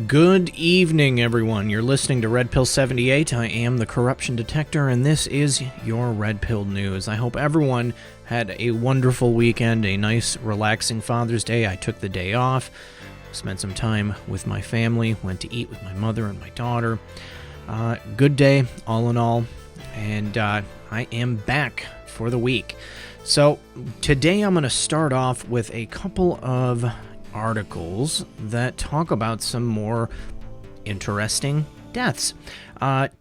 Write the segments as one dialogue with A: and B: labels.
A: Good evening, everyone. You're listening to Red Pill 78. I am the Corruption Detector, and this is your Red Pill News. I hope everyone had a wonderful weekend, a nice, relaxing Father's Day. I took the day off, spent some time with my family, went to eat with my mother and my daughter. Good day, all in all, and I am back for the week. So, today I'm going to start off with a couple of articles that talk about some more interesting deaths.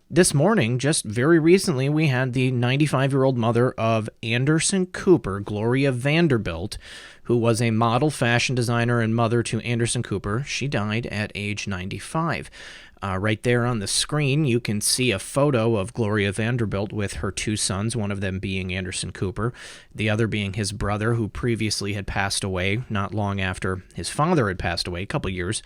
A: This morning, just very recently, we had the 95-year-old mother of Anderson Cooper, Gloria Vanderbilt, who was a model, fashion designer, and mother to Anderson Cooper. She died at age 95. Right there on the screen, you can see a photo of Gloria Vanderbilt with her two sons, one of them being Anderson Cooper, the other being his brother, who previously had passed away not long after his father had passed away, a couple years.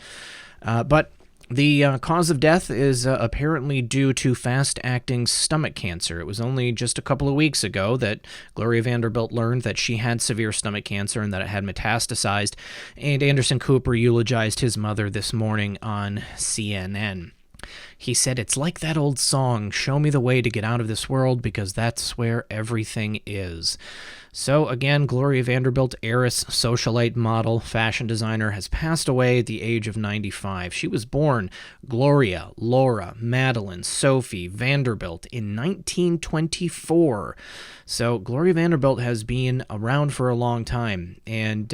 A: But the cause of death is apparently due to fast-acting stomach cancer. It was only just a couple of weeks ago that Gloria Vanderbilt learned that she had severe stomach cancer and that it had metastasized, and Anderson Cooper eulogized his mother this morning on CNN. He said, "It's like that old song, 'Show me the way to get out of this world, because that's where everything is.'" So again, Gloria Vanderbilt, heiress, socialite, model, fashion designer, has passed away at the age of 95. She was born Gloria, Laura, Madeline, Sophie Vanderbilt in 1924. So Gloria Vanderbilt has been around for a long time, and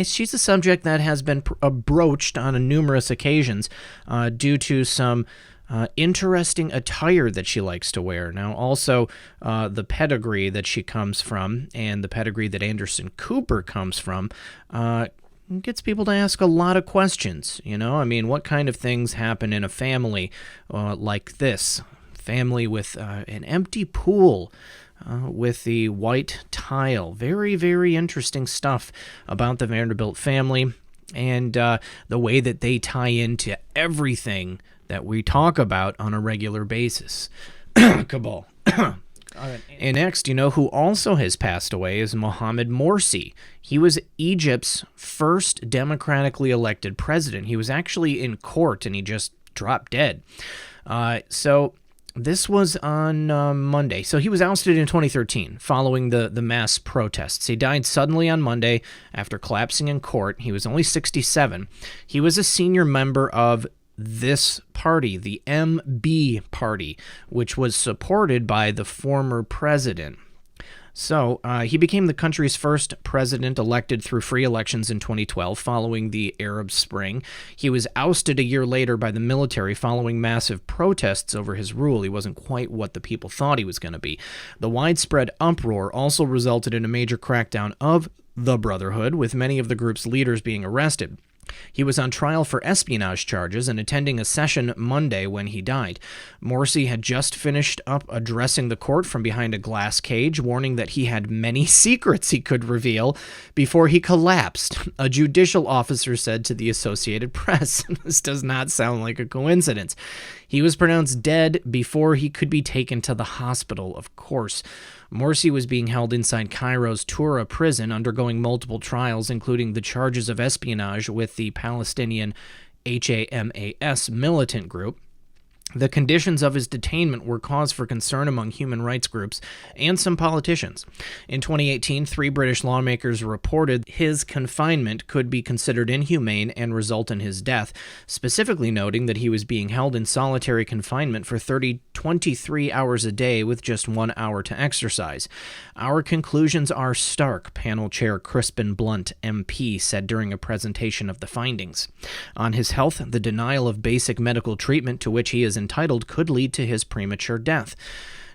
A: she's a subject that has been broached on numerous occasions due to some interesting attire that she likes to wear. Now, also, the pedigree that she comes from and the pedigree that Anderson Cooper comes from gets people to ask a lot of questions. You know, I mean, what kind of things happen in a family like this? Family with an empty pool with the white tile. Very, very interesting stuff about the Vanderbilt family and the way that they tie into everything that we talk about on a regular basis. Cabal. And next, you know who also has passed away is Mohamed Morsi. He was Egypt's first democratically elected president. He was actually in court and he just dropped dead. So this was on Monday. So he was ousted in 2013 following the mass protests. He died suddenly on Monday after collapsing in court. He was only 67. He was a senior member of this party, the MB party, which was supported by the former president. So he became the country's first president elected through free elections in 2012 following the Arab Spring. He was ousted a year later by the military following massive protests over his rule. He wasn't quite what the people thought he was going to be. The widespread uproar also resulted in a major crackdown of the Brotherhood, with many of the group's leaders being arrested. He was on trial for espionage charges and attending a session Monday when he died. Morsi had just finished up addressing the court from behind a glass cage, warning that he had many secrets he could reveal before he collapsed, a judicial officer said to the Associated Press. This does not sound like a coincidence. He was pronounced dead before he could be taken to the hospital, of course. Morsi was being held inside Cairo's Tura prison, undergoing multiple trials, including the charges of espionage with the Palestinian Hamas militant group. The conditions of his detainment were cause for concern among human rights groups and some politicians. In 2018, 3 British lawmakers reported his confinement could be considered inhumane and result in his death, specifically noting that he was being held in solitary confinement for 23 hours a day with just 1 hour to exercise. "Our conclusions are stark," panel chair Crispin Blunt, MP, said during a presentation of the findings. On his health, the denial of basic medical treatment to which he is entitled could lead to his premature death.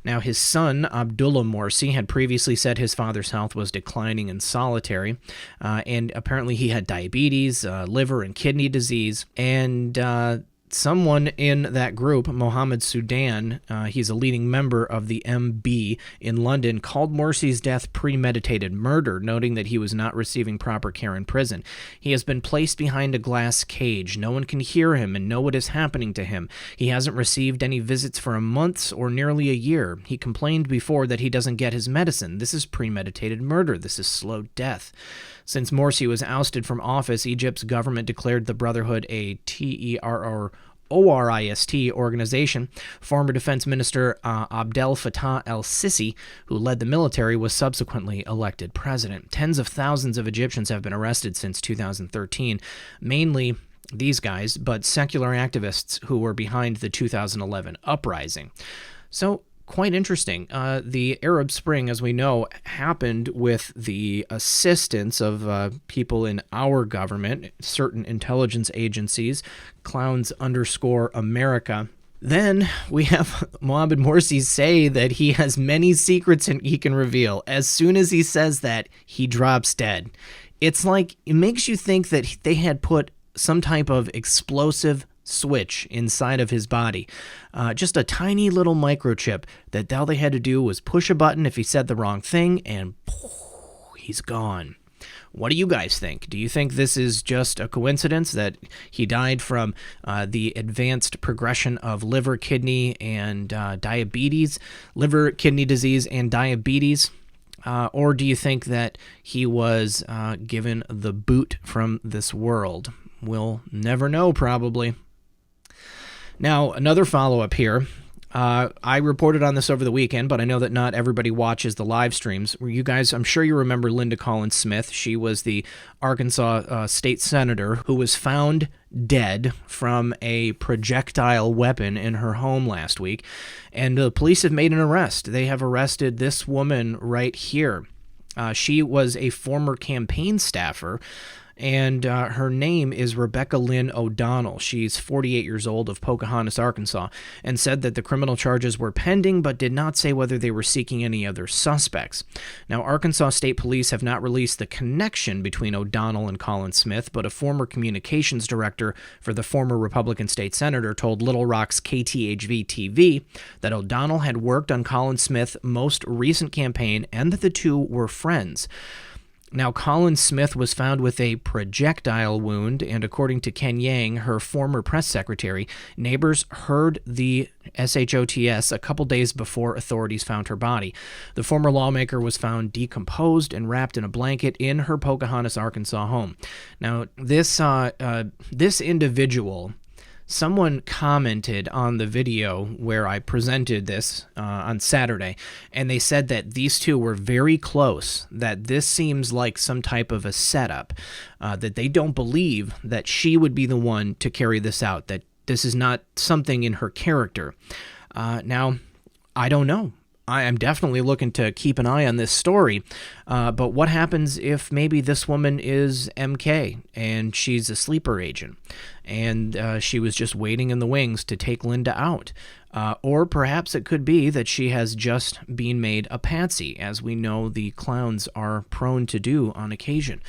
A: Now, his son, Abdullah Morsi, had previously said his father's health was declining in solitary, and apparently he had diabetes, liver and kidney disease, and someone in that group, Mohamed Sudan, he's a leading member of the MB in London, called Morsi's death premeditated murder, noting that he was not receiving proper care in prison. He has been placed behind a glass cage. No one can hear him and know what is happening to him. He hasn't received any visits for a month or nearly a year. He complained before that he doesn't get his medicine. This is premeditated murder. This is slow death. Since Morsi was ousted from office, Egypt's government declared the Brotherhood a terrorist organization. Former Defense Minister Abdel Fattah el-Sisi, who led the military, was subsequently elected president. Tens of thousands of Egyptians have been arrested since 2013, mainly these guys, but secular activists who were behind the 2011 uprising. So, quite interesting. The Arab Spring, as we know, happened with the assistance of people in our government, certain intelligence agencies, clowns_America. Then we have Mohamed Morsi say that he has many secrets he can reveal. As soon as he says that, he drops dead. It's like, it makes you think that they had put some type of explosive switch inside of his body, just a tiny little microchip that all they had to do was push a button if he said the wrong thing, and he's gone. What do you guys think? Do you think this is just a coincidence that he died from the advanced progression of liver, kidney, and diabetes, liver, kidney disease, and diabetes? Or do you think that he was given the boot from this world? We'll never know, probably. Now, another follow-up here. I reported on this over the weekend, but I know that not everybody watches the live streams. You guys, I'm sure you remember Linda Collins Smith. She was the Arkansas state senator who was found dead from a projectile weapon in her home last week. And the police have made an arrest. They have arrested this woman right here. She was a former campaign staffer, and her name is Rebecca Lynn O'Donnell. She's 48 years old, of Pocahontas, Arkansas, and said that the criminal charges were pending but did not say whether they were seeking any other suspects. Now, Arkansas State Police have not released the connection between O'Donnell and Colin Smith, but a former communications director for the former Republican state senator told Little Rock's KTHV-TV that O'Donnell had worked on Colin Smith's most recent campaign and that the two were friends. Now, Colin Smith was found with a projectile wound, and according to Ken Yang, her former press secretary, neighbors heard the SHOTS a couple days before authorities found her body. The former lawmaker was found decomposed and wrapped in a blanket in her Pocahontas, Arkansas home. Now, this individual... Someone commented on the video where I presented this on Saturday, and they said that these two were very close, that this seems like some type of a setup, that they don't believe that she would be the one to carry this out, that this is not something in her character. Now, I don't know. I am definitely looking to keep an eye on this story, but what happens if maybe this woman is MK and she's a sleeper agent and she was just waiting in the wings to take Linda out? Or perhaps it could be that she has just been made a patsy, as we know the clowns are prone to do on occasion.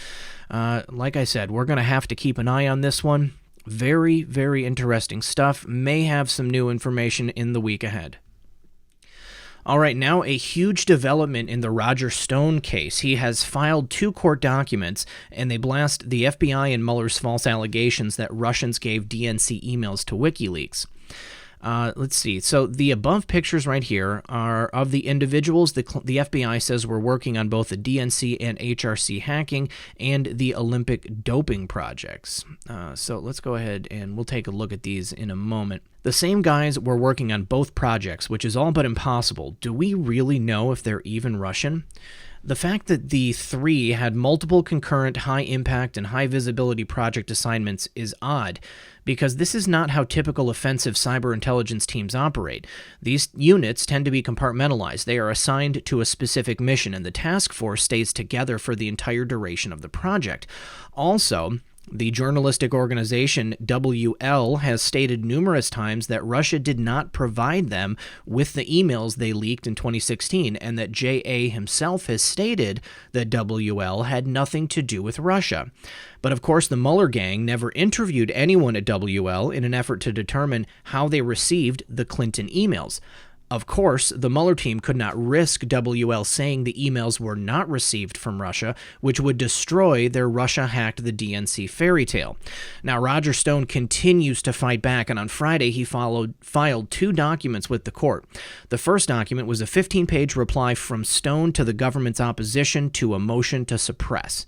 A: Like I said, we're going to have to keep an eye on this one. Very, very interesting stuff. May have some new information in the week ahead. All right, now a huge development in the Roger Stone case. He has filed 2 court documents, and they blast the FBI and Mueller's false allegations that Russians gave DNC emails to WikiLeaks. Let's see. So the above pictures right here are of the individuals the FBI says were working on both the DNC and HRC hacking and the Olympic doping projects. So let's go ahead and we'll take a look at these in a moment. The same guys were working on both projects, which is all but impossible. Do we really know if they're even Russian? The fact that the 3 had multiple concurrent high-impact and high-visibility project assignments is odd, because this is not how typical offensive cyber intelligence teams operate. These units tend to be compartmentalized. They are assigned to a specific mission, and the task force stays together for the entire duration of the project. Also, The journalistic organization WL has stated numerous times that Russia did not provide them with the emails they leaked in 2016, and that JA himself has stated that WL had nothing to do with Russia. But of course, the Mueller gang never interviewed anyone at WL in an effort to determine how they received the Clinton emails. Of course, the Mueller team could not risk WL saying the emails were not received from Russia, which would destroy their Russia hacked the DNC fairy tale. Now, Roger Stone continues to fight back, and on Friday he filed 2 documents with the court. The first document was a 15-page reply from Stone to the government's opposition to a motion to suppress.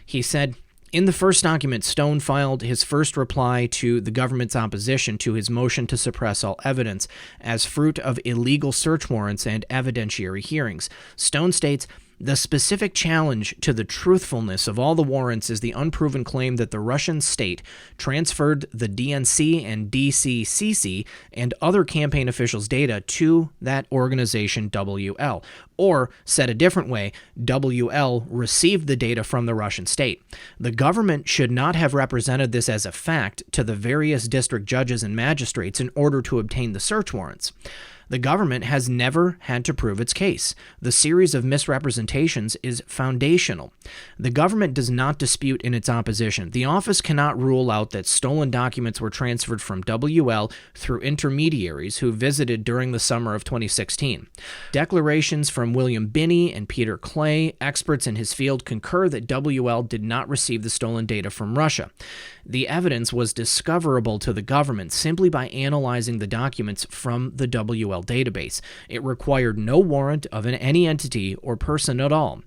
A: He said, in the first document, Stone filed his first reply to the government's opposition to his motion to suppress all evidence as fruit of illegal search warrants and evidentiary hearings. Stone states, the specific challenge to the truthfulness of all the warrants is the unproven claim that the Russian state transferred the DNC and DCCC and other campaign officials' data to that organization WL. Or, said a different way, WL received the data from the Russian state. The government should not have represented this as a fact to the various district judges and magistrates in order to obtain the search warrants. The government has never had to prove its case. The series of misrepresentations is foundational. The government does not dispute in its opposition. The office cannot rule out that stolen documents were transferred from WL through intermediaries who visited during the summer of 2016. Declarations from William Binney and Peter Clay, experts in his field, concur that WL did not receive the stolen data from Russia. The evidence was discoverable to the government simply by analyzing the documents from the WL database. It required no warrant of any entity or person at all.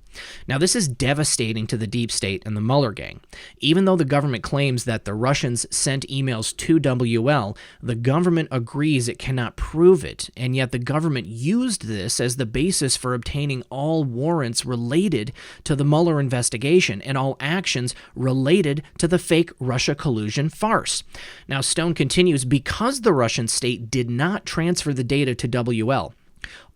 A: Now, this is devastating to the deep state and the Mueller gang. Even though the government claims that the Russians sent emails to WL, the government agrees it cannot prove it, and yet the government used this as the basis for obtaining all warrants related to the Mueller investigation and all actions related to the fake Russia collusion farce. Now, Stone continues, because the Russian state did not transfer the data to WL,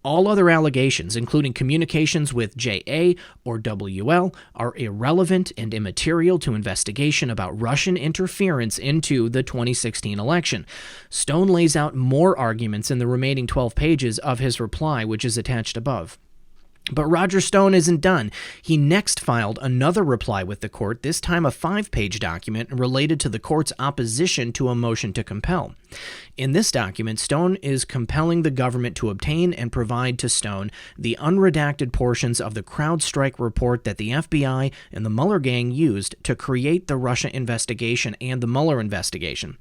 A: all other allegations, including communications with JA or WL, are irrelevant and immaterial to investigation about Russian interference into the 2016 election. Stone lays out more arguments in the remaining 12 pages of his reply, which is attached above. But Roger Stone isn't done. He next filed another reply with the court, this time a 5-page document related to the court's opposition to a motion to compel. In this document, Stone is compelling the government to obtain and provide to Stone the unredacted portions of the CrowdStrike report that the FBI and the Mueller gang used to create the Russia investigation and the Mueller investigation.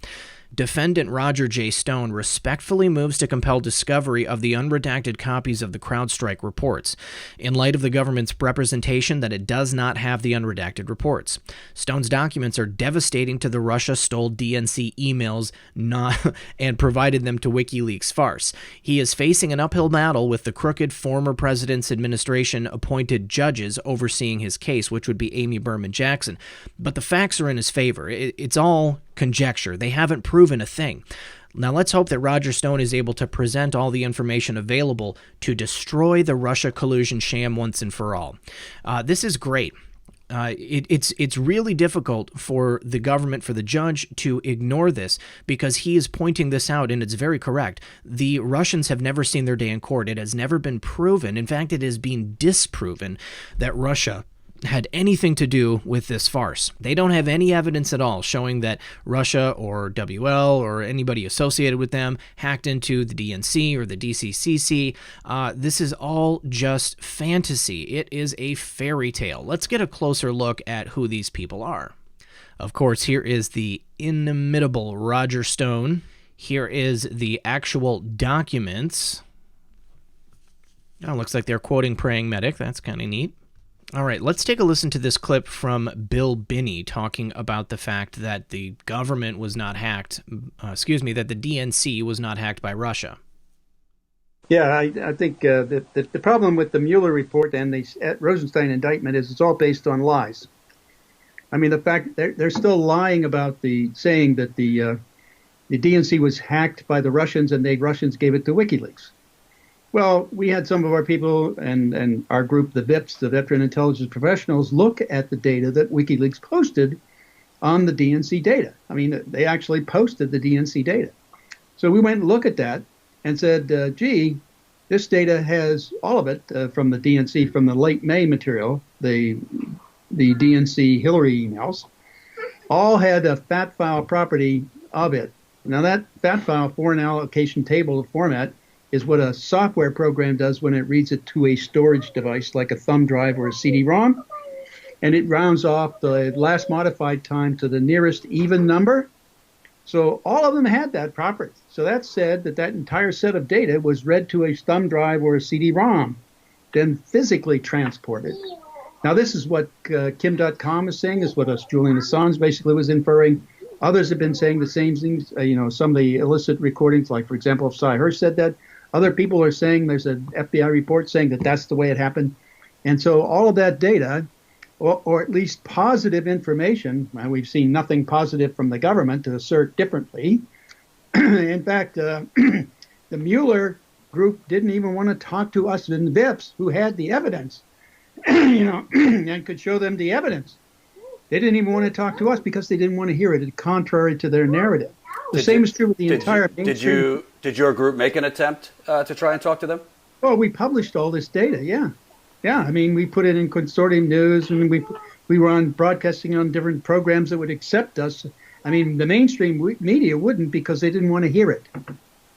A: Defendant Roger J. Stone respectfully moves to compel discovery of the unredacted copies of the CrowdStrike reports, in light of the government's representation that it does not have the unredacted reports. Stone's documents are devastating to the Russia stole DNC emails and provided them to WikiLeaks farce. He is facing an uphill battle with the crooked former president's administration appointed judges overseeing his case, which would be Amy Berman Jackson. But the facts are in his favor. It's all conjecture. They haven't proven a thing. Now let's hope that Roger Stone is able to present all the information available to destroy the Russia collusion sham once and for all. This is great. It's really difficult for the government, for the judge, to ignore this because he is pointing this out, and it's very correct. The Russians have never seen their day in court. It has never been proven. In fact, it is being disproven that Russia had anything to do with this farce. They don't have any evidence at all showing that Russia or WL or anybody associated with them hacked into the DNC or the DCCC. This is all just fantasy. It is a fairy tale. Let's get a closer look at who these people are. Of course, here is the inimitable Roger Stone. Here is the actual documents. Oh, looks like they're quoting Praying Medic. That's kind of neat. All right, let's take a listen to this clip from Bill Binney talking about the fact that the government was not hacked, that the DNC was not hacked by Russia.
B: Yeah, I think that the problem with the Mueller report and the Rosenstein indictment is it's all based on lies. I mean, the fact they're still lying about saying that the DNC was hacked by the Russians and the Russians gave it to WikiLeaks. Well, we had some of our people and our group, the VIPs, the Veteran Intelligence Professionals, look at the data that WikiLeaks posted on the DNC data. I mean, they actually posted the DNC data. So we went and looked at that and said, gee, this data has all of it from the DNC, from the late May material, the DNC Hillary emails, all had a fat file property of it. Now that fat file foreign allocation table format is what a software program does when it reads it to a storage device like a thumb drive or a CD-ROM. And it rounds off the last modified time to the nearest even number. So all of them had that property. So that said that entire set of data was read to a thumb drive or a CD-ROM, then physically transported. Now this is what Kim.com is saying, is what Julian Assange basically was inferring. Others have been saying the same things. Some of the illicit recordings, like, for example, if Cy Hirsch said that. Other people are saying, there's an FBI report saying that that's the way it happened. And so all of that data, or at least positive information, and we've seen nothing positive from the government to assert differently. In fact, the Mueller group didn't even want to talk to us in VIPs who had the evidence, and could show them the evidence. They didn't even want to talk to us because they didn't want to hear it, contrary to their narrative. The same is true with the entire mainstream.
C: Did your group make an attempt to try and talk to them?
B: Oh, we published all this data, yeah. Yeah, I mean, we put it in Consortium News, and we were broadcasting on different programs that would accept us. I mean, the mainstream media wouldn't, because they didn't want to hear it,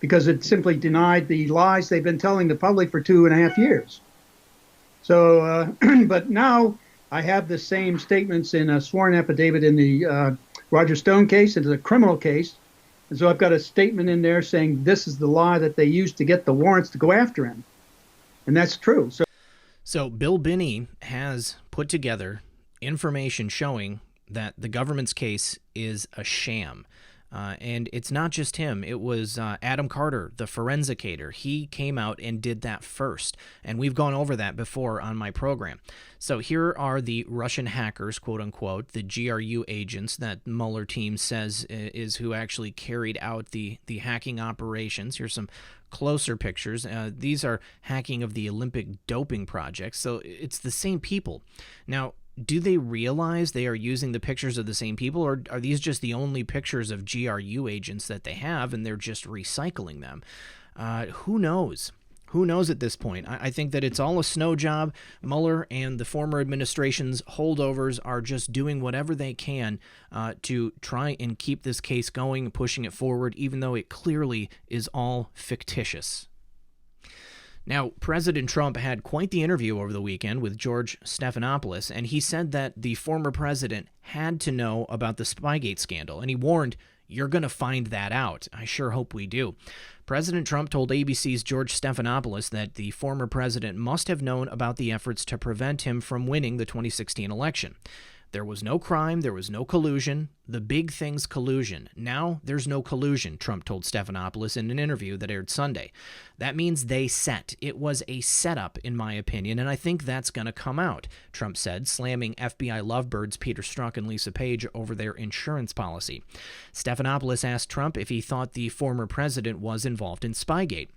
B: because it simply denied the lies they've been telling the public for 2.5 years. So, but now I have the same statements in a sworn affidavit in the Roger Stone case. It's a criminal case. And so I've got a statement in there saying this is the lie that they used to get the warrants to go after him. And that's true.
A: So Bill Binney has put together information showing that the government's case is a sham. And it's not just him. It was Adam Carter, the forensicator. He came out and did that first. And we've gone over that before on my program. So here are the Russian hackers, quote unquote, the GRU agents that Mueller team says is who actually carried out the hacking operations. Here's some closer pictures. These are hacking of the Olympic doping project. So it's the same people. Now, do they realize they are using the pictures of the same people, or are these just the only pictures of GRU agents that they have and they're just recycling them? Who knows? Who knows at this point? I think that it's all a snow job. Mueller and the former administration's holdovers are just doing whatever they can to try and keep this case going, pushing it forward, even though it clearly is all fictitious. Now, President Trump had quite the interview over the weekend with George Stephanopoulos, and he said that the former president had to know about the Spygate scandal, and he warned, "You're going to find that out." I sure hope we do. President Trump told ABC's George Stephanopoulos that the former president must have known about the efforts to prevent him from winning the 2016 election. There was no crime, there was no collusion. The big thing's collusion. Now there's no collusion, Trump told Stephanopoulos in an interview that aired Sunday. That means they set. It was a setup, in my opinion, and I think that's going to come out, Trump said, slamming FBI lovebirds Peter Strzok and Lisa Page over their insurance policy. Stephanopoulos asked Trump if he thought the former president was involved in Spygate.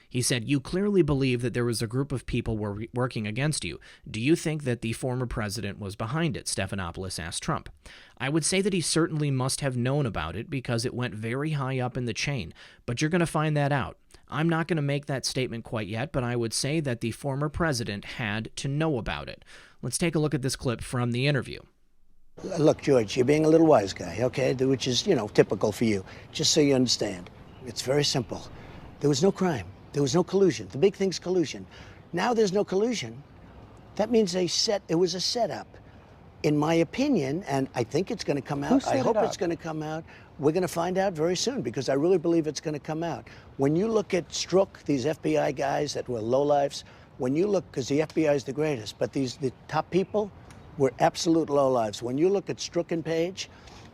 A: He said, "You clearly believe that there was a group of people working against you. Do you think that the former president was behind it?" Stephanopoulos asked Trump. "I would say that he certainly must have known about it because it went very high up in the chain, but you're going to find that out. I'm not going to make that statement quite yet, but I would say that the former president had to know about it." Let's take a look at this clip from the interview.
D: Look, George, you're being a little wise guy, okay, which is, typical for you. Just so you understand, it's very simple. There was no crime. There was no collusion. The big thing's collusion. Now there's no collusion. That means it was a setup. In my opinion, and I think it's going to come out. I hope it's going to come out. We're going to find out very soon because I really believe it's going to come out. When you look at Strzok, these FBI guys that were lowlifes, when you look, because the FBI is the greatest, but the top people were absolute lowlifes. When you look at Strzok and Page,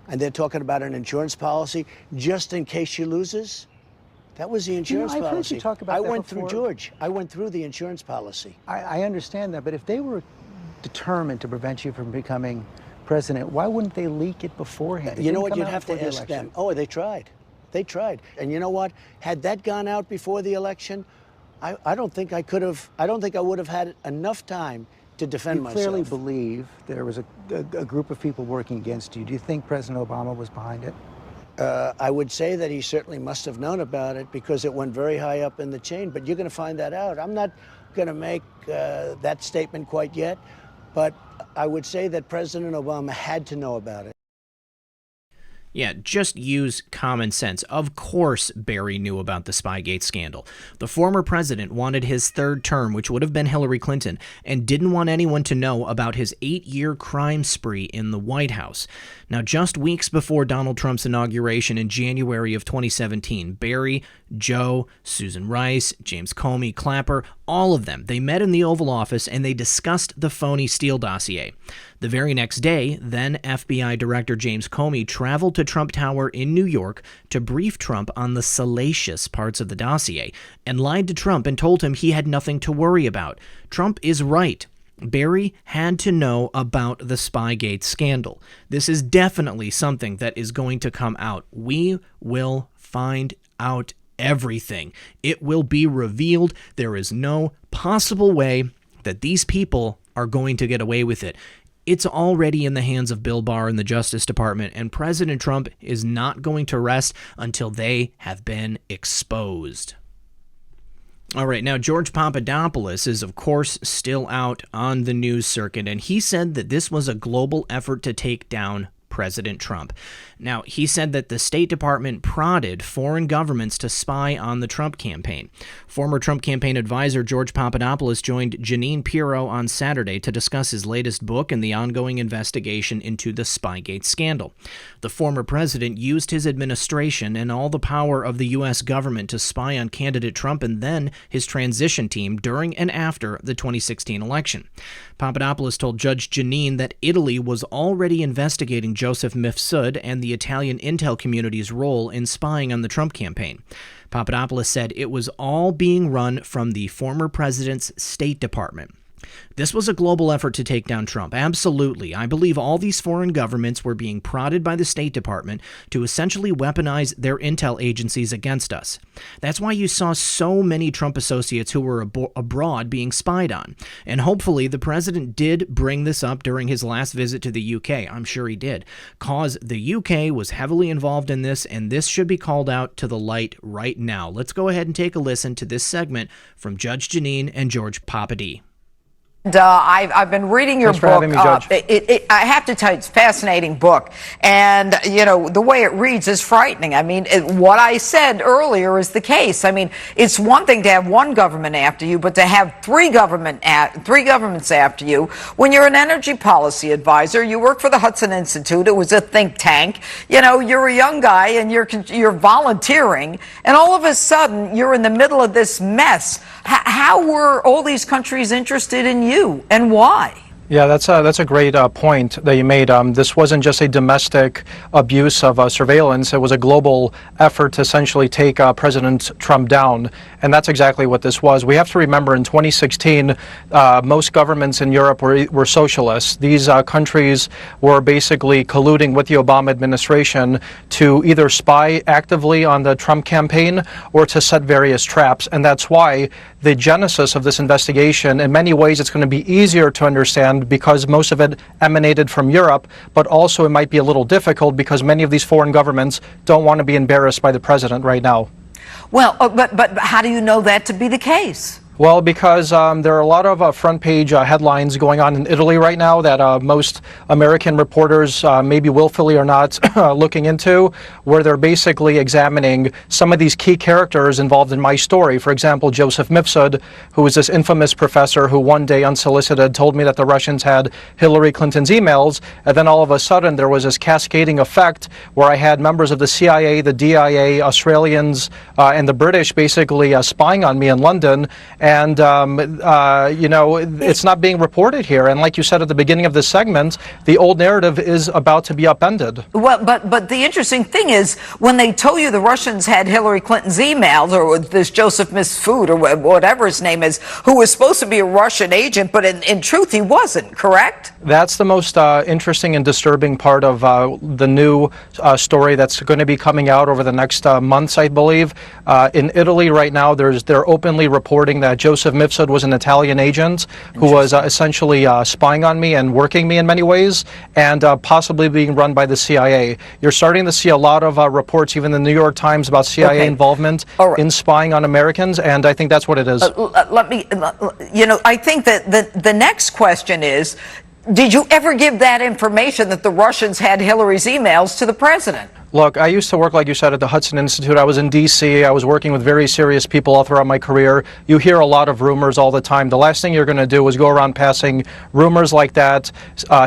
D: and they're talking about an insurance policy, just in case she loses, that was the insurance policy.
E: I've heard you talk about that
D: went
E: before.
D: through George. I went through the insurance policy.
E: I understand that, but if they were determined to prevent you from becoming president, why wouldn't they leak it beforehand?
D: You know what? You'd have to ask them. Oh, they tried. They tried. And you know what? Had that gone out before the election, I don't think I could have. I don't think I would have had enough time to defend
E: You
D: myself.
E: clearly believe there was a group of people working against you. Do you think President Obama was behind it?
D: I would say that he certainly must have known about it because it went very high up in the chain, but you're going to find that out. I'm not going to make that statement quite yet, but I would say that President Obama had to know about it.
A: Yeah, just use common sense. Of course Barry knew about the Spygate scandal. The former president wanted his third term, which would have been Hillary Clinton, and didn't want anyone to know about his 8-year crime spree in the White House. Now, just weeks before Donald Trump's inauguration in January of 2017, Barry, Joe, Susan Rice, James Comey, Clapper, all of them, they met in the Oval Office and they discussed the phony Steele dossier. The very next day, then FBI Director James Comey traveled to Trump Tower in New York to brief Trump on the salacious parts of the dossier and lied to Trump and told him he had nothing to worry about. Trump is right. Barry had to know about the Spygate scandal. This is definitely something that is going to come out. We will find out everything. It will be revealed. There is no possible way that these people are going to get away with it. It's already in the hands of Bill Barr and the Justice Department, and President Trump is not going to rest until they have been exposed. All right, now George Papadopoulos is, of course, still out on the news circuit, and he said that this was a global effort to take down President Trump. Now, he said that the State Department prodded foreign governments to spy on the Trump campaign. Former Trump campaign advisor George Papadopoulos joined Jeanine Pirro on Saturday to discuss his latest book and the ongoing investigation into the Spygate scandal. The former president used his administration and all the power of the U.S. government to spy on candidate Trump and then his transition team during and after the 2016 election. Papadopoulos told Judge Jeanine that Italy was already investigating Joseph Mifsud and the Italian intel community's role in spying on the Trump campaign. Papadopoulos said it was all being run from the former president's State Department. This was a global effort to take down Trump. Absolutely. I believe all these foreign governments were being prodded by the State Department to essentially weaponize their intel agencies against us. That's why you saw so many Trump associates who were abroad being spied on. And hopefully the president did bring this up during his last visit to the UK. I'm sure he did. Cause the UK was heavily involved in this, and this should be called out to the light right now. Let's go ahead and take a listen to this segment from Judge Jeanine and George Papadopoulos.
F: I've been reading your book.
E: For having me, Judge.
F: I have to tell you, it's a fascinating book. And, you know, the way it reads is frightening. I mean, what I said earlier is the case. I mean, it's one thing to have one government after you, but to have three governments after you. When you're an energy policy advisor, you work for the Hudson Institute. It was a think tank. You know, you're a young guy and you're volunteering. And all of a sudden, you're in the middle of this mess. How were all these countries interested in you, and why?
G: Yeah, that's a great point that you made. This wasn't just a domestic abuse of surveillance. It was a global effort to essentially take President Trump down. And that's exactly what this was. We have to remember in 2016, most governments in Europe were socialists. These countries were basically colluding with the Obama administration to either spy actively on the Trump campaign or to set various traps. And that's why the genesis of this investigation, in many ways, it's going to be easier to understand because most of it emanated from Europe, but also it might be a little difficult because many of these foreign governments don't want to be embarrassed by the president right now.
F: Well, but how do you know that to be the case?
G: Well, because there are a lot of front-page headlines going on in Italy right now that most American reporters, maybe willfully or not, looking into, where they're basically examining some of these key characters involved in my story. For example, Joseph Mifsud, who was this infamous professor who one day unsolicited told me that the Russians had Hillary Clinton's emails, and then all of a sudden there was this cascading effect where I had members of the CIA, the DIA, Australians, and the British basically spying on me in London. And, you know, it's not being reported here. And like you said at the beginning of this segment, the old narrative is about to be upended.
F: Well, but the interesting thing is when they told you the Russians had Hillary Clinton's emails, or this Joseph Mifsud, or whatever his name is, who was supposed to be a Russian agent, but in truth he wasn't, correct?
G: That's the most interesting and disturbing part of the new story that's going to be coming out over the next months, I believe. In Italy right now, they're openly reporting that that Joseph Mifsud was an Italian agent who was essentially spying on me and working me in many ways, and possibly being run by the CIA. You're starting to see a lot of reports, even in the New York Times, about CIA involvement in spying on Americans, and I think that's what it is.
F: I think that the next question is, did you ever give that information that the Russians had Hillary's emails to the president?
G: Look, I used to work, like you said, at the Hudson Institute. I was in D.C. I was working with very serious people all throughout my career. You hear a lot of rumors all the time. The last thing you're going to do is go around passing rumors like that.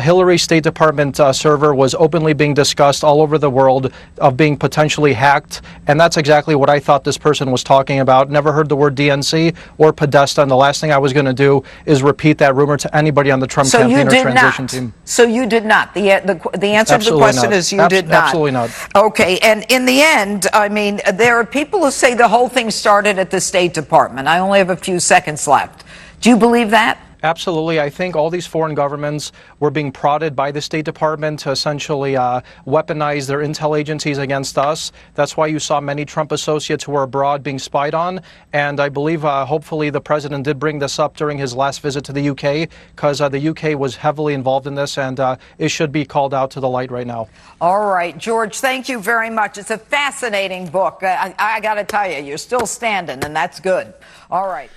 G: Hillary's State Department server was openly being discussed all over the world of being potentially hacked, and that's exactly what I thought this person was talking about. Never heard the word DNC or Podesta, and the last thing I was going to do is repeat that rumor to anybody on the Trump campaign or transition team.
F: So you did not. The answer to the question is you did not.
G: Absolutely not.
F: Okay, and in the end, I mean, there are people who say the whole thing started at the State Department. I only have a few seconds left. Do you believe that?
G: Absolutely. I think all these foreign governments were being prodded by the State Department to essentially weaponize their intel agencies against us. That's why you saw many Trump associates who were abroad being spied on. And I believe hopefully the president did bring this up during his last visit to the UK, because the UK was heavily involved in this, and it should be called out to the light right now.
F: All right, George, thank you very much. It's a fascinating book. I got to tell you, you're still standing, and that's good. All right.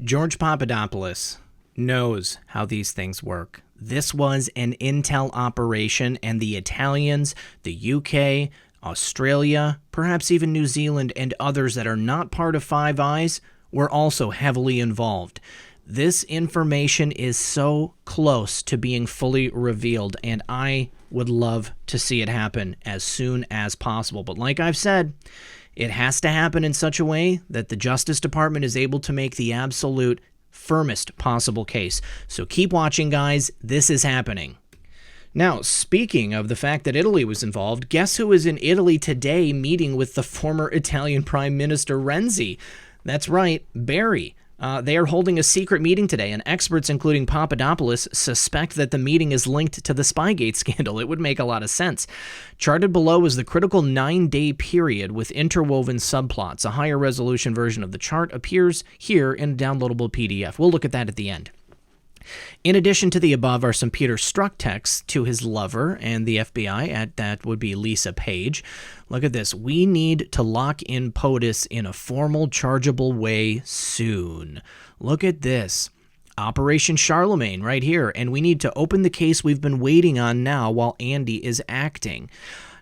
A: George Papadopoulos knows how these things work. This was an intel operation, and the Italians, the UK, Australia, perhaps even New Zealand, and others that are not part of Five Eyes were also heavily involved. This information is so close to being fully revealed, and I would love to see it happen as soon as possible. But like I've said, it has to happen in such a way that the Justice Department is able to make the absolute firmest possible case. So keep watching, guys. This is happening. Now, speaking of the fact that Italy was involved, guess who is in Italy today meeting with the former Italian Prime Minister Renzi? That's right, Barry. They are holding a secret meeting today, and experts, including Papadopoulos, suspect that the meeting is linked to the Spygate scandal. It would make a lot of sense. Charted below is the critical 9-day period with interwoven subplots. A higher resolution version of the chart appears here in a downloadable PDF. We'll look at that at the end. In addition to the above are some Peter Strzok texts to his lover and the FBI, that would be Lisa Page. Look at this. We need to lock in POTUS in a formal, chargeable way soon. Look at this. Operation Charlemagne right here, and we need to open the case we've been waiting on now while Andy is acting.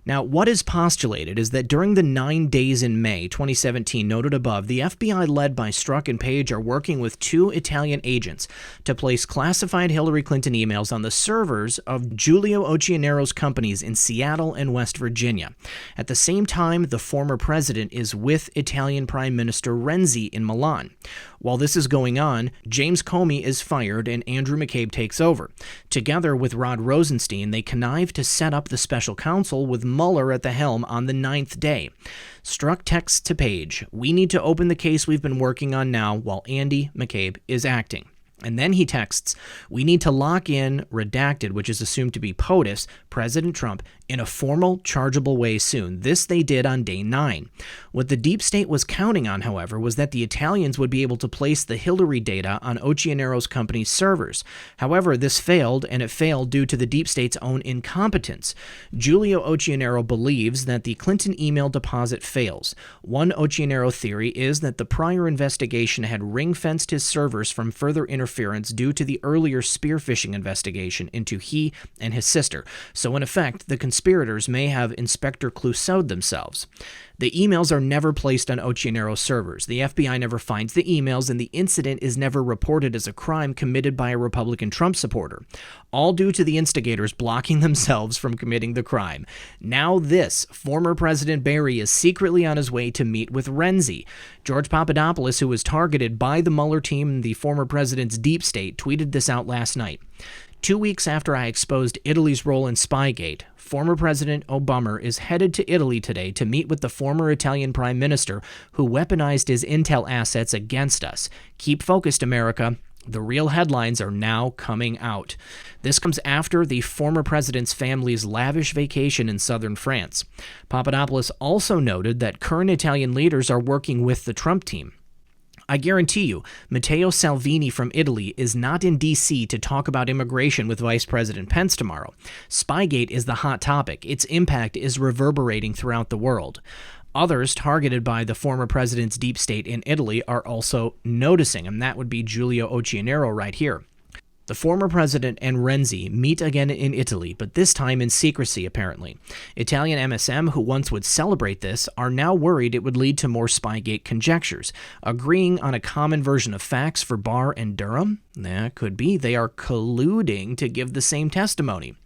A: Now, what is postulated is that during the 9 days in May 2017 noted above, the FBI led by Strzok and Page are working with 2 Italian agents to place classified Hillary Clinton emails on the servers of Giulio Occhionero's companies in Seattle and West Virginia. At the same time, the former president is with Italian Prime Minister Renzi in Milan. While this is going on, James Comey is fired and Andrew McCabe takes over. Together with Rod Rosenstein, they connive to set up the special counsel with Mueller at the helm on the 9th day. Strzok texts to Page, we need to open the case we've been working on now while Andy McCabe is acting. And then he texts, we need to lock in redacted, which is assumed to be POTUS, President Trump, in a formal, chargeable way soon. This they did on day 9. What the deep state was counting on, however, was that the Italians would be able to place the Hillary data on Occhionero's company's servers. However, this failed, and it failed due to the deep state's own incompetence. Giulio Occhionero believes that the Clinton email deposit fails. One Occhionero theory is that the prior investigation had ring-fenced his servers from further interference due to the earlier spear phishing investigation into he and his sister. So in effect, the conspirators may have Inspector Clouseau'd themselves. The emails are never placed on Occhionero's servers. The FBI never finds the emails, and the incident is never reported as a crime committed by a Republican Trump supporter. All due to the instigators blocking themselves from committing the crime. Now this, former President Barry is secretly on his way to meet with Renzi. George Papadopoulos, who was targeted by the Mueller team and the former president's deep state, tweeted this out last night. 2 weeks after I exposed Italy's role in Spygate, former President Obama is headed to Italy today to meet with the former Italian Prime Minister who weaponized his intel assets against us. Keep focused, America. The real headlines are now coming out. This comes after the former president's family's lavish vacation in southern France. Papadopoulos also noted that current Italian leaders are working with the Trump team. I guarantee you, Matteo Salvini from Italy is not in D.C. to talk about immigration with Vice President Pence tomorrow. Spygate is the hot topic. Its impact is reverberating throughout the world. Others targeted by the former president's deep state in Italy are also noticing, and that would be Giulio Occhianero right here. The former president and Renzi meet again in Italy, but this time in secrecy, apparently. Italian MSM, who once would celebrate this, are now worried it would lead to more Spygate conjectures. Agreeing on a common version of facts for Barr and Durham? That could be. They are colluding to give the same testimony.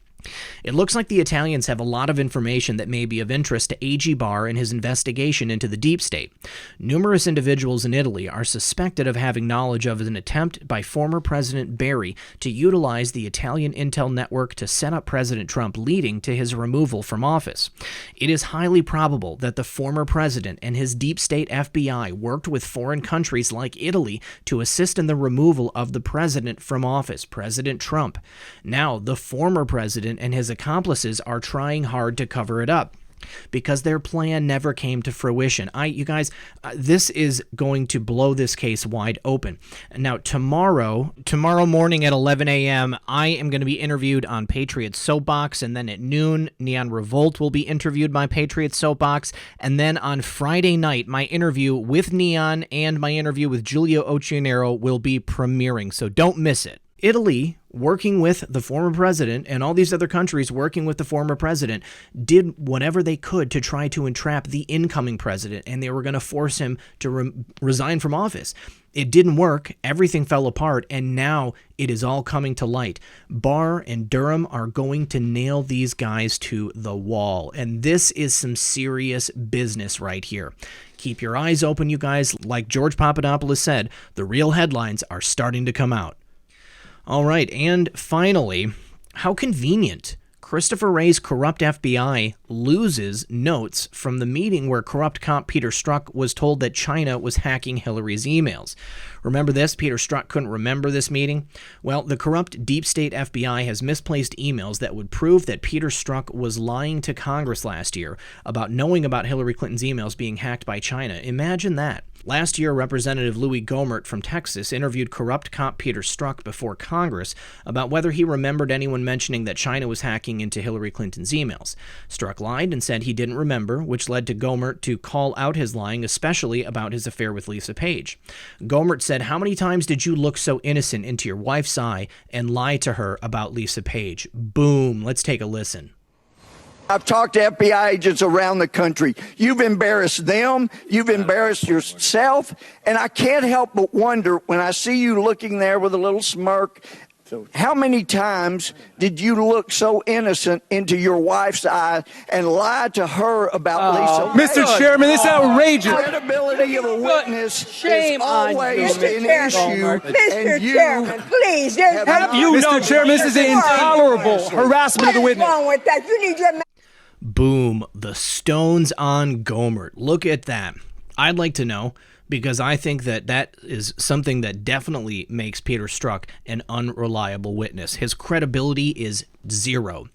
A: It looks like the Italians have a lot of information that may be of interest to AG Barr in his investigation into the deep state. Numerous individuals in Italy are suspected of having knowledge of an attempt by former President Barry to utilize the Italian intel network to set up President Trump, leading to his removal from office. It is highly probable that the former president and his deep state FBI worked with foreign countries like Italy to assist in the removal of the president from office, President Trump. Now, the former president and his accomplices are trying hard to cover it up because their plan never came to fruition. You guys, this is going to blow this case wide open. Now, tomorrow morning at 11 a.m., I am going to be interviewed on Patriot Soapbox, and then at noon, Neon Revolt will be interviewed by Patriot Soapbox, and then on Friday night, my interview with Neon and my interview with Giulio Occhianero will be premiering, so don't miss it. Italy, working with the former president, and all these other countries working with the former president, did whatever they could to try to entrap the incoming president, and they were going to force him to resign from office. It didn't work. Everything fell apart, and now it is all coming to light. Barr and Durham are going to nail these guys to the wall, and this is some serious business right here. Keep your eyes open, you guys. Like George Papadopoulos said, the real headlines are starting to come out. All right, and finally, how convenient. Christopher Wray's corrupt FBI loses notes from the meeting where corrupt cop Peter Strzok was told that China was hacking Hillary's emails. Remember this? Peter Strzok couldn't remember this meeting? Well, the corrupt deep state FBI has misplaced emails that would prove that Peter Strzok was lying to Congress last year about knowing about Hillary Clinton's emails being hacked by China. Imagine that. Last year, Representative Louis Gohmert from Texas interviewed corrupt cop Peter Strzok before Congress about whether he remembered anyone mentioning that China was hacking into Hillary Clinton's emails. Strzok lied and said he didn't remember, which led to Gohmert to call out his lying, especially about his affair with Lisa Page. Gohmert said, "How many times did you look so innocent into your wife's eye and lie to her about Lisa Page?" Boom. Let's take a listen.
H: I've talked to FBI agents around the country. You've embarrassed them. You've embarrassed yourself. And I can't help but wonder when I see you looking there with a little smirk, how many times did you look so innocent into your wife's eye and lie to her about Lisa?
I: Mr. Chairman, this is outrageous.
H: The credibility of a witness
I: Shame
H: is always
I: on you,
H: an
I: Mr.
H: issue.
J: Mr. Chairman, please.
I: Have you know, Chairman, this is intolerable harassment of the witness.
J: What's wrong with that? You need your...
A: Boom. The stones on Gohmert. Look at that. I'd like to know, because I think that that is something that definitely makes Peter Strzok an unreliable witness. His credibility is zero.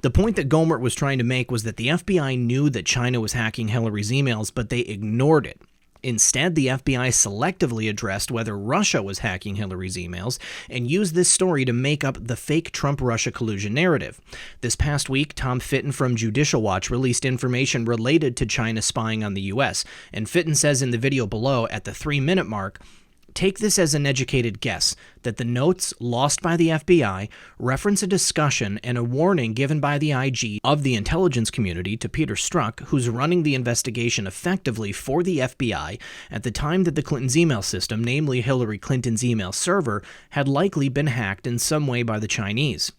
A: The point that Gohmert was trying to make was that the FBI knew that China was hacking Hillary's emails, but they ignored it. Instead, the FBI selectively addressed whether Russia was hacking Hillary's emails and used this story to make up the fake Trump-Russia collusion narrative. This past week, Tom Fitton from Judicial Watch released information related to China spying on the U.S., and Fitton says in the video below, at the 3-minute mark, "Take this as an educated guess that the notes lost by the FBI reference a discussion and a warning given by the IG of the intelligence community to Peter Strzok, who's running the investigation effectively for the FBI at the time that the Clinton's email system, namely Hillary Clinton's email server, had likely been hacked in some way by the Chinese.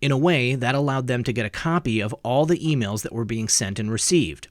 A: In a way, that allowed them to get a copy of all the emails that were being sent and received.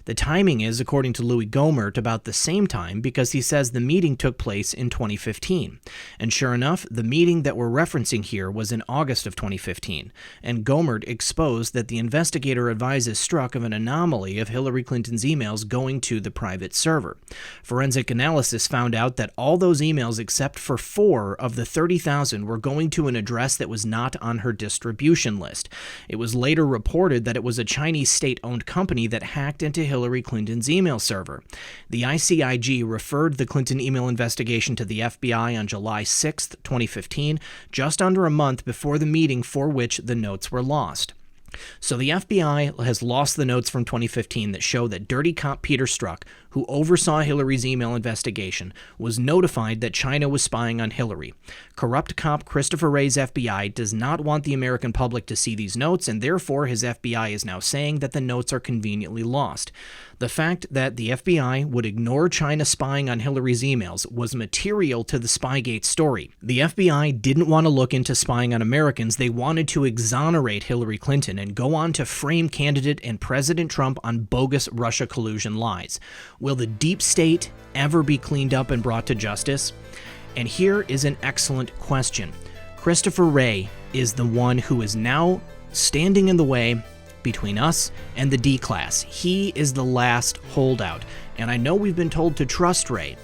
A: The timing is, according to Louis Gohmert, about the same time because he says the meeting took place in 2015. And sure enough, the meeting that we're referencing here was in August of 2015. And Gohmert exposed that the investigator advises Strzok of an anomaly of Hillary Clinton's emails going to the private server. Forensic analysis found out that all those emails except for 4 of the 30,000 were going to an address that was not on her distribution list. It was later reported that it was a Chinese state-owned company that hacked into Hillary Hillary Clinton's email server. The ICIG referred the Clinton email investigation to the FBI on July 6, 2015, just under a month before the meeting for which the notes were lost. So the FBI has lost the notes from 2015 that show that dirty cop Peter Strzok, who oversaw Hillary's email investigation, was notified that China was spying on Hillary. Corrupt cop Christopher Wray's FBI does not want the American public to see these notes, and therefore his FBI is now saying that the notes are conveniently lost. The fact that the FBI would ignore China spying on Hillary's emails was material to the Spygate story. The FBI didn't want to look into spying on Americans. They wanted to exonerate Hillary Clinton and go on to frame candidate and President Trump on bogus Russia collusion lies. Will the deep state ever be cleaned up and brought to justice? And here is an excellent question. Christopher Wray is the one who is now standing in the way between us and the D-class. He is the last holdout. And I know we've been told to trust Wray,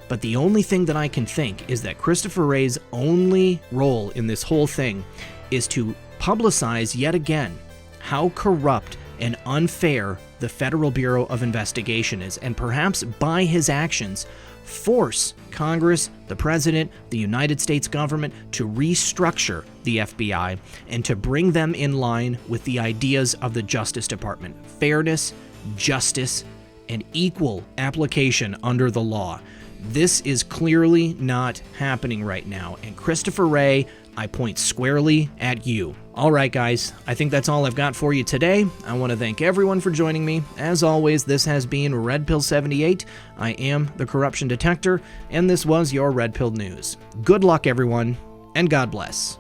A: but the only thing that I can think is that Christopher Wray's only role in this whole thing is to publicize yet again how corrupt and unfair the Federal Bureau of Investigation is, and perhaps by his actions force Congress, the President, the United States government to restructure the FBI and to bring them in line with the ideas of the Justice Department: fairness, justice, and equal application under the law. This is clearly not happening right now, and Christopher Wray, I point squarely at you. All right, guys, I think that's all I've got for you today. I want to thank everyone for joining me. As always, this has been Red Pill 78. I am the Corruption Detector, and this was your Red Pill News. Good luck, everyone, and God bless.